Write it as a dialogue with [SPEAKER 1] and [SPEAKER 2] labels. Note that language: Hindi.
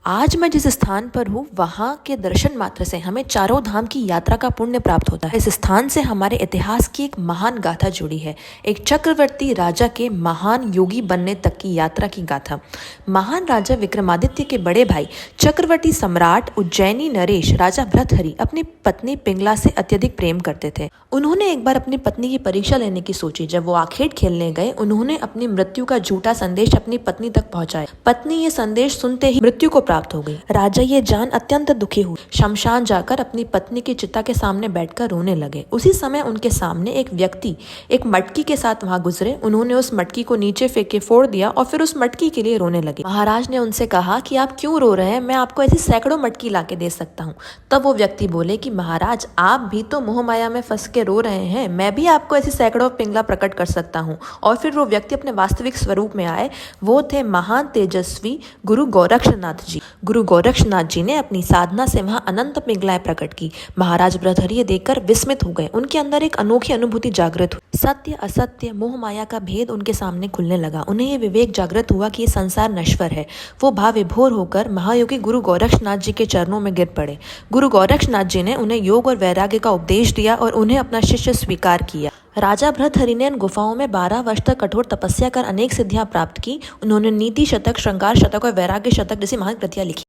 [SPEAKER 1] आज मैं जिस स्थान पर हूँ वहाँ के दर्शन मात्र से हमें चारों धाम की यात्रा का पुण्य प्राप्त होता है। इस स्थान से हमारे इतिहास की एक महान गाथा जुड़ी है, एक चक्रवर्ती राजा के महान योगी बनने तक की यात्रा की गाथा। महान राजा विक्रमादित्य के बड़े भाई चक्रवर्ती सम्राट उज्जैनी नरेश राजा भर्तहरि अपनी पत्नी पिंगला से अत्यधिक प्रेम करते थे। उन्होंने एक बार अपनी पत्नी की परीक्षा लेने की सोची। जब वो आखेट खेलने गए, उन्होंने अपनी मृत्यु का झूठा संदेश अपनी पत्नी तक पहुंचाया। पत्नी ये संदेश सुनते ही मृत्यु को प्राप्त हो गई। राजा ये जान अत्यंत दुखी हुए, शमशान जाकर अपनी पत्नी की चिता के सामने बैठकर रोने लगे। उसी समय उनके सामने एक व्यक्ति एक मटकी के साथ वहां गुजरे। उन्होंने उस मटकी को नीचे फेंक के फोड़ दिया और फिर उस मटकी के लिए रोने लगे। महाराज ने उनसे कहा कि आप क्यों रो रहे हैं, मैं आपको ऐसी सैकड़ों मटकी ला के दे सकता हूँ। तब वो व्यक्ति बोले कि महाराज, आप भी तो मोह माया में फंस के रो रहे हैं, मैं भी आपको ऐसी सैकड़ों पिंगला प्रकट कर सकता हूँ। और फिर वो व्यक्ति अपने वास्तविक स्वरूप में आए। वो थे महान तेजस्वी गुरु गोरक्षनाथ जी। गुरु गोरक्षनाथ जी ने अपनी साधना से वहां अनंत पिंगलाएं प्रकट की। महाराज भर्तहरि देखकर विस्मित हो गए। उनके अंदर एक अनोखी अनुभूति जागृत हुई। सत्य असत्य मोह माया का भेद उनके सामने खुलने लगा। उन्हें ये विवेक जागृत हुआ कि ये संसार नश्वर है। वो भाव विभोर होकर महायोगी गुरु गोरक्षनाथ जी के चरणों में गिर पड़े। गुरु गोरक्षनाथ जी ने उन्हें योग और वैराग्य का उपदेश दिया और उन्हें अपना शिष्य स्वीकार किया। राजा भर्तहरि ने इन गुफाओं में 12 वर्ष तक कठोर तपस्या कर अनेक सिद्धियां प्राप्त की। उन्होंने नीति शतक, श्रृंगार शतक और वैराग्य शतक जैसी महान कृतियां लिखी।